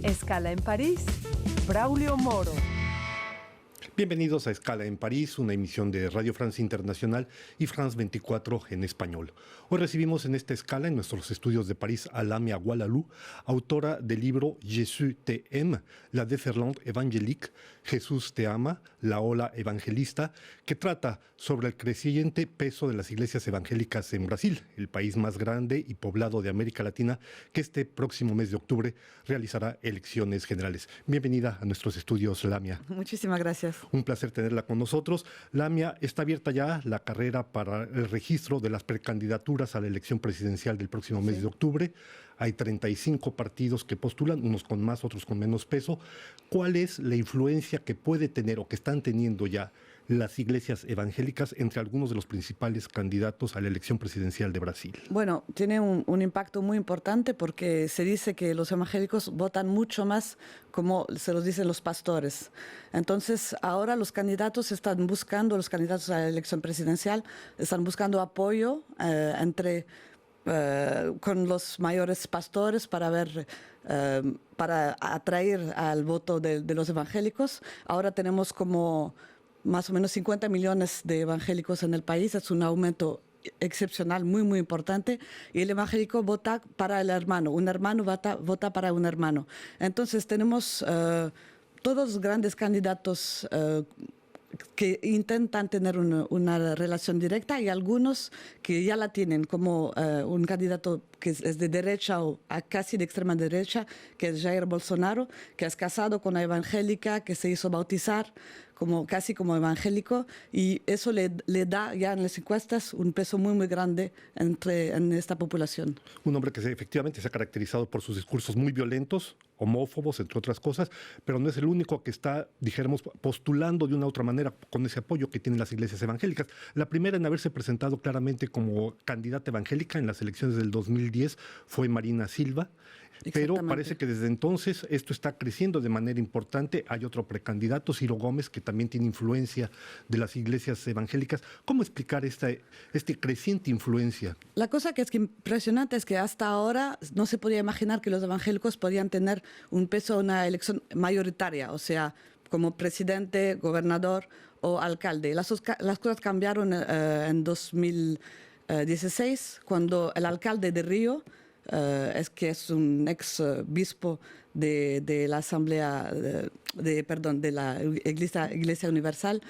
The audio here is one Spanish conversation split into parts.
Escala en París, Braulio Moro. Bienvenidos a Escala en París, una emisión de Radio France Internacional y France 24 en español. Hoy recibimos en esta escala, en nuestros estudios de París, a Lamia Gualalou, autora del libro Jésus t'aime, la déferlante évangélique, Jesús te ama, la ola evangelista, que trata sobre el creciente peso de las iglesias evangélicas en Brasil, el país más grande y poblado de América Latina, que este próximo mes de octubre realizará elecciones generales. Bienvenida a nuestros estudios, Lamia. Muchísimas gracias. Un placer tenerla con nosotros. Lamia, está abierta ya la carrera para el registro de las precandidaturas a la elección presidencial del próximo mes de octubre. Hay 35 partidos que postulan, unos con más, otros con menos peso. ¿Cuál es la influencia que puede tener o que están teniendo ya las iglesias evangélicas entre algunos de los principales candidatos a la elección presidencial de Brasil? Bueno, tiene un impacto muy importante porque se dice que los evangélicos votan mucho más como se los dicen los pastores. Entonces, ahora los candidatos los candidatos a la elección presidencial, están buscando apoyo con los mayores pastores para atraer al voto de los evangélicos. Ahora tenemos como más o menos 50 millones de evangélicos en el país. Es un aumento excepcional, muy, muy importante. Y el evangélico vota para el hermano. Un hermano vota para un hermano. Entonces tenemos todos los grandes candidatos que intentan tener una relación directa y algunos que ya la tienen, como un candidato que es de derecha o casi de extrema derecha, que es Jair Bolsonaro, que es casado con una evangélica, que se hizo bautizar casi como evangélico, y eso le da ya en las encuestas un peso muy, muy grande en esta población. Un hombre que efectivamente se ha caracterizado por sus discursos muy violentos, homófobos, entre otras cosas, pero no es el único que está, dijéramos, postulando de una u otra manera con ese apoyo que tienen las iglesias evangélicas. La primera en haberse presentado claramente como candidata evangélica en las elecciones del 2010 fue Marina Silva, pero parece que desde entonces esto está creciendo de manera importante. Hay otro precandidato, Ciro Gómez, que también tiene influencia de las iglesias evangélicas. ¿Cómo explicar esta creciente influencia? La cosa que es impresionante es que hasta ahora no se podía imaginar que los evangélicos podían tener un peso en una elección mayoritaria, o sea, como presidente, gobernador o alcalde. Las cosas cambiaron en 2016, cuando el alcalde de Río, que es un ex obispo de la Asamblea, de la Iglesia Universal,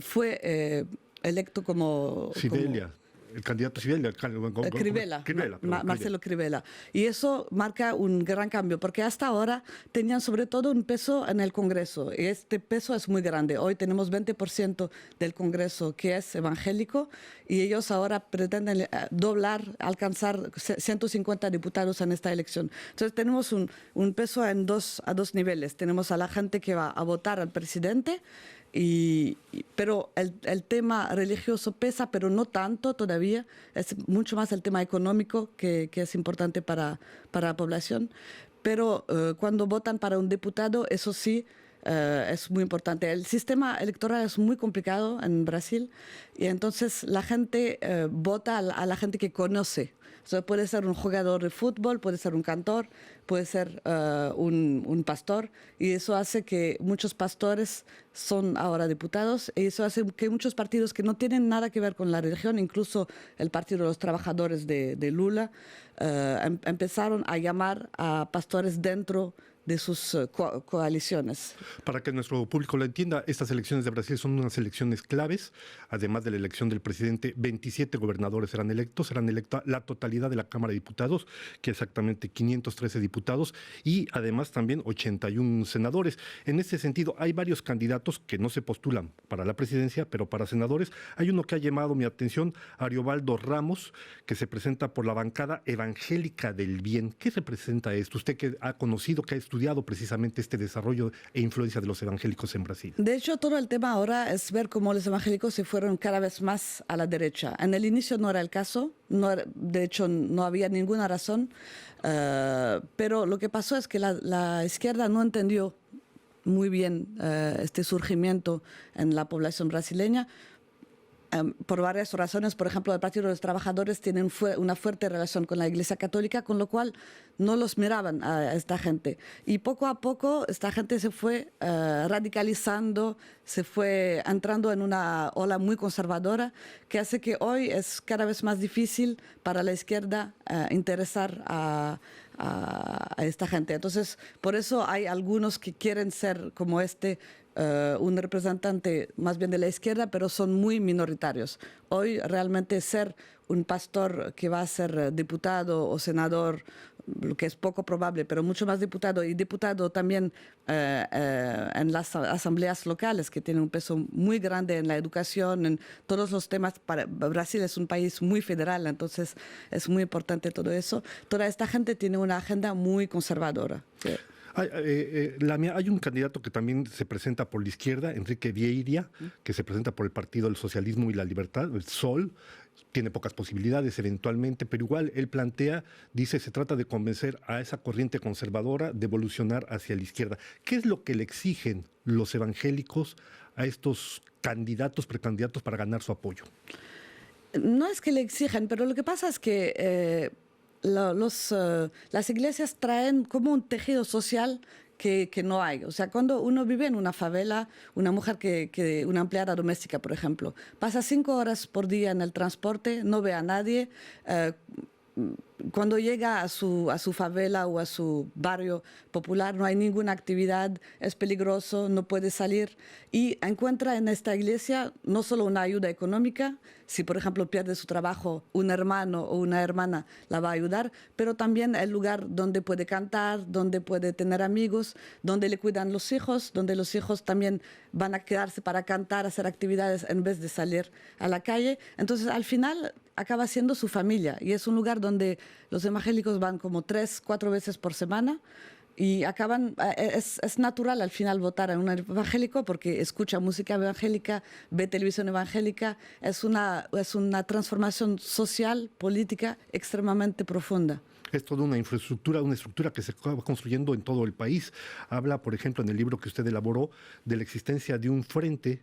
fue electo como... Sidelia. El candidato Crivella. Marcelo Crivella. Y eso marca un gran cambio, porque hasta ahora tenían sobre todo un peso en el Congreso, y este peso es muy grande. Hoy tenemos 20% del Congreso que es evangélico, y ellos ahora pretenden alcanzar 150 diputados en esta elección. Entonces tenemos un peso a dos niveles. Tenemos a la gente que va a votar al presidente, pero el tema religioso pesa, pero no tanto todavía. Es mucho más el tema económico que es importante para la población. Pero cuando votan para un diputado, eso sí, es muy importante. El sistema electoral es muy complicado en Brasil, y entonces la gente vota a la gente que conoce. O sea, puede ser un jugador de fútbol, puede ser un cantor, puede ser un pastor, y eso hace que muchos pastores son ahora diputados, y eso hace que muchos partidos que no tienen nada que ver con la religión, incluso el Partido de los Trabajadores de Lula, empezaron a llamar a pastores dentro de sus coaliciones. Para que nuestro público lo entienda, estas elecciones de Brasil son unas elecciones claves. Además de la elección del presidente, 27 gobernadores serán electos la totalidad de la Cámara de Diputados, que es exactamente 513 diputados, y además también 81 senadores. En ese sentido, hay varios candidatos que no se postulan para la presidencia, pero para senadores. Hay uno que ha llamado mi atención, Ariovaldo Ramos, que se presenta por la bancada evangélica del bien. ¿Qué representa esto? Usted que ha conocido, que ha estudiado precisamente este desarrollo e influencia de los evangélicos en Brasil. De hecho, todo el tema ahora es ver cómo los evangélicos se fueron cada vez más a la derecha. En el inicio no era el caso, de hecho no había ninguna razón, pero lo que pasó es que la izquierda no entendió muy bien este surgimiento en la población brasileña. por varias razones. Por ejemplo, el Partido de los Trabajadores tiene una fuerte relación con la Iglesia Católica, con lo cual no los miraban a esta gente. Y poco a poco esta gente se fue radicalizando, se fue entrando en una ola muy conservadora que hace que hoy es cada vez más difícil para la izquierda interesar a esta gente. Entonces, por eso hay algunos que quieren ser como un representante más bien de la izquierda, pero son muy minoritarios. Hoy realmente ser un pastor que va a ser diputado o senador, lo que es poco probable, pero mucho más diputado, y diputado también en las asambleas locales, que tienen un peso muy grande en la educación, en todos los temas. Brasil es un país muy federal, entonces es muy importante todo eso. Toda esta gente tiene una agenda muy conservadora. Sí. Hay un candidato que también se presenta por la izquierda, Enrique Vieira, que se presenta por el Partido del Socialismo y la Libertad, el SOL. Tiene pocas posibilidades eventualmente, pero igual él dice, se trata de convencer a esa corriente conservadora de evolucionar hacia la izquierda. ¿Qué es lo que le exigen los evangélicos a estos precandidatos para ganar su apoyo? No es que le exigen, pero lo que pasa es que las iglesias traen como un tejido social que no hay. O sea, cuando uno vive en una favela, una mujer una empleada doméstica, por ejemplo, pasa 5 horas por día en el transporte, no ve a nadie. Cuando llega a su favela o a su barrio popular no hay ninguna actividad, es peligroso, no puede salir, y encuentra en esta iglesia no solo una ayuda económica, si por ejemplo pierde su trabajo, un hermano o una hermana la va a ayudar, pero también el lugar donde puede cantar, donde puede tener amigos, donde le cuidan los hijos, donde los hijos también van a quedarse para cantar, hacer actividades en vez de salir a la calle. Entonces al final acaba siendo su familia, y es un lugar donde los evangélicos van como 3, 4 veces por semana, y es natural al final votar en un evangélico porque escucha música evangélica, ve televisión evangélica. Es una transformación social, política extremadamente profunda. Es toda una infraestructura, una estructura que se va construyendo en todo el país. Habla, por ejemplo, en el libro que usted elaboró, de la existencia de un frente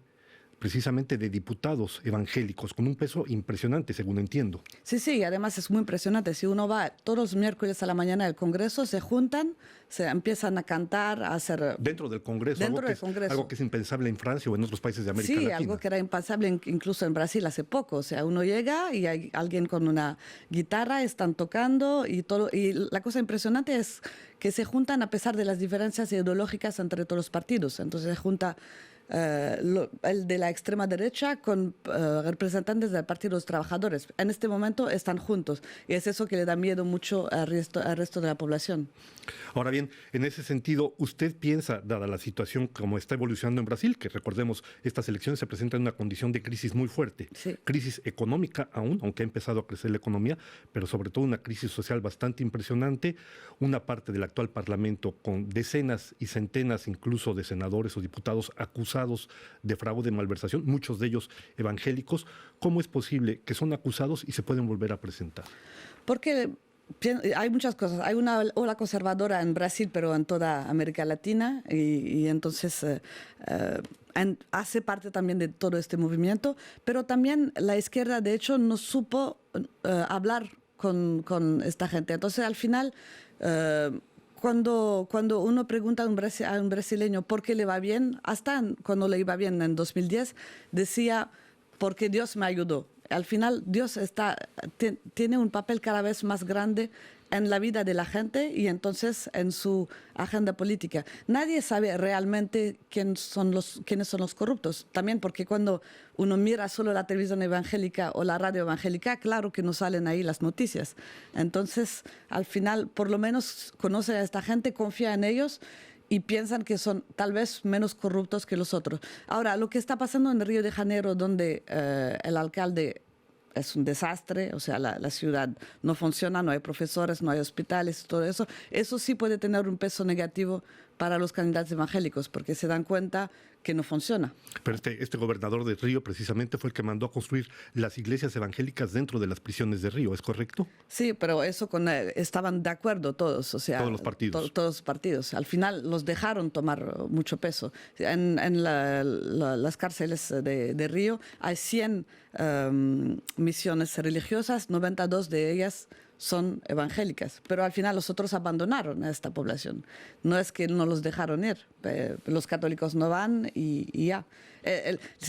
precisamente de diputados evangélicos, con un peso impresionante, según entiendo. Sí, además es muy impresionante. Si uno va todos los miércoles a la mañana al Congreso, se juntan, se empiezan a cantar, a hacer... Dentro del Congreso, algo que es impensable en Francia o en otros países de América Latina. Sí, algo que era impensable incluso en Brasil hace poco. O sea, uno llega y hay alguien con una guitarra, están tocando y todo. Y la cosa impresionante es que se juntan a pesar de las diferencias ideológicas entre todos los partidos. Entonces se junta el de la extrema derecha con representantes del Partido de los Trabajadores. En este momento están juntos, y es eso que le da miedo mucho al resto de la población. Ahora bien, en ese sentido, ¿usted piensa, dada la situación como está evolucionando en Brasil, que recordemos, estas elecciones se presentan en una condición de crisis muy fuerte, sí, crisis económica aún, aunque ha empezado a crecer la economía, pero sobre todo una crisis social bastante impresionante, una parte del actual Parlamento con decenas y centenas incluso de senadores o diputados acusados de fraude, malversación, muchos de ellos evangélicos? ¿Cómo es posible que son acusados y se pueden volver a presentar? Porque hay muchas cosas. Hay una ola conservadora en Brasil, pero en toda América Latina, y entonces hace parte también de todo este movimiento, pero también la izquierda, de hecho, no supo hablar con esta gente. Entonces, al final... Cuando uno pregunta a un brasileño por qué le va bien, hasta cuando le iba bien en 2010, decía, porque Dios me ayudó. Al final, Dios tiene un papel cada vez más grande en la vida de la gente y entonces en su agenda política. Nadie sabe realmente quiénes son los corruptos. También porque cuando uno mira solo la televisión evangélica o la radio evangélica, claro que no salen ahí las noticias. Entonces, al final, por lo menos conoce a esta gente, confía en ellos y piensan que son tal vez menos corruptos que los otros. Ahora, lo que está pasando en Río de Janeiro, donde el alcalde es un desastre, o sea, la ciudad no funciona, no hay profesores, no hay hospitales, todo eso sí puede tener un peso negativo para los candidatos evangélicos, porque se dan cuenta que no funciona. Pero este gobernador de Río precisamente fue el que mandó a construir las iglesias evangélicas dentro de las prisiones de Río, ¿es correcto? Sí, pero eso estaban de acuerdo todos, o sea, todos los partidos. Todos los partidos. Al final los dejaron tomar mucho peso. En las cárceles de Río hay 100 misiones religiosas, 92 de ellas son evangélicas, pero al final los otros abandonaron a esta población. No es que no los dejaron ir, los católicos no van y ya.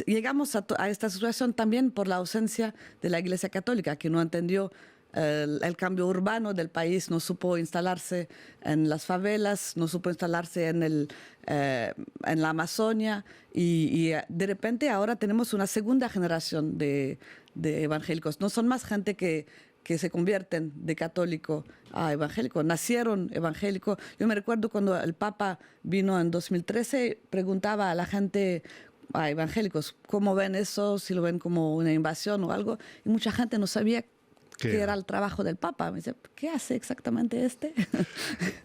Llegamos a esta situación también por la ausencia de la Iglesia Católica, que no entendió el cambio urbano del país, no supo instalarse en las favelas, no supo instalarse en la Amazonia y de repente ahora tenemos una segunda generación de evangélicos. No son más gente que se convierten de católico a evangélico, nacieron evangélicos. Yo me recuerdo cuando el Papa vino en 2013, preguntaba a la gente, a evangélicos, ¿cómo ven eso? Si lo ven como una invasión o algo. Y mucha gente no sabía qué era el trabajo del Papa. Me dice, ¿qué hace exactamente este?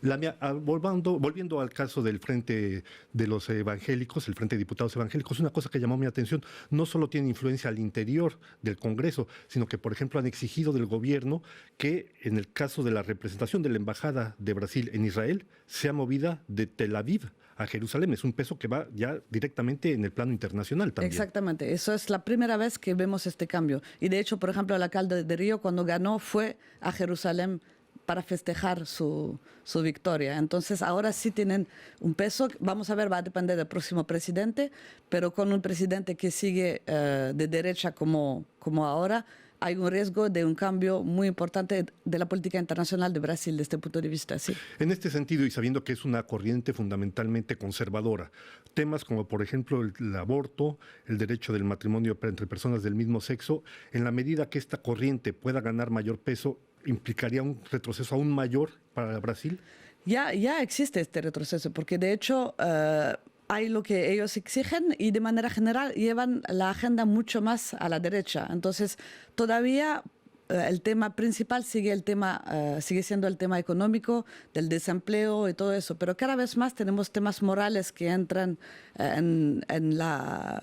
Volviendo al caso del Frente de los Evangélicos, el Frente de Diputados Evangélicos, una cosa que llamó mi atención, no solo tiene influencia al interior del Congreso, sino que, por ejemplo, han exigido del gobierno que en el caso de la representación de la Embajada de Brasil en Israel sea movida de Tel Aviv a Jerusalén. Es un peso que va ya directamente en el plano internacional también. Exactamente, eso es la primera vez que vemos este cambio. Y de hecho, por ejemplo, el alcalde de Río cuando ganó fue a Jerusalén para festejar su victoria. Entonces ahora sí tienen un peso. Vamos a ver, va a depender del próximo presidente, pero con un presidente que sigue de derecha como ahora, hay un riesgo de un cambio muy importante de la política internacional de Brasil desde este punto de vista. Sí. En este sentido, y sabiendo que es una corriente fundamentalmente conservadora, temas como, por ejemplo, el aborto, el derecho del matrimonio entre personas del mismo sexo, en la medida que esta corriente pueda ganar mayor peso, ¿implicaría un retroceso aún mayor para Brasil? Ya existe este retroceso, porque de hecho hay lo que ellos exigen y de manera general llevan la agenda mucho más a la derecha. Entonces, todavía el tema principal sigue siendo el tema económico, del desempleo y todo eso, pero cada vez más tenemos temas morales que entran en la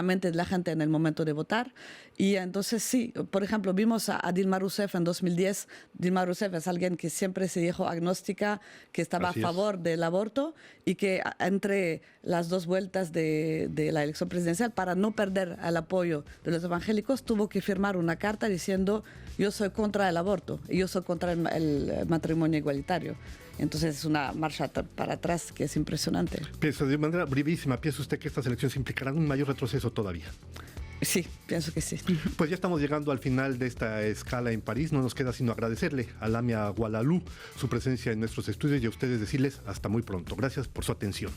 mente de la gente en el momento de votar. Y entonces sí, por ejemplo, vimos a Dilma Rousseff en 2010. Dilma Rousseff es alguien que siempre se dijo agnóstica, que estaba a favor del aborto y que entre las dos vueltas de la elección presidencial, para no perder el apoyo de los evangélicos, tuvo que firmar una carta diciendo yo soy contra el aborto y yo soy contra el matrimonio igualitario. Entonces es una marcha para atrás que es impresionante. Pienso, de manera brevísima, ¿piensa usted que estas elecciones implicarán un mayor retroceso todavía? Sí, pienso que sí. Pues ya estamos llegando al final de esta escala en París. No nos queda sino agradecerle a Lamia Gualalú su presencia en nuestros estudios y a ustedes decirles hasta muy pronto. Gracias por su atención.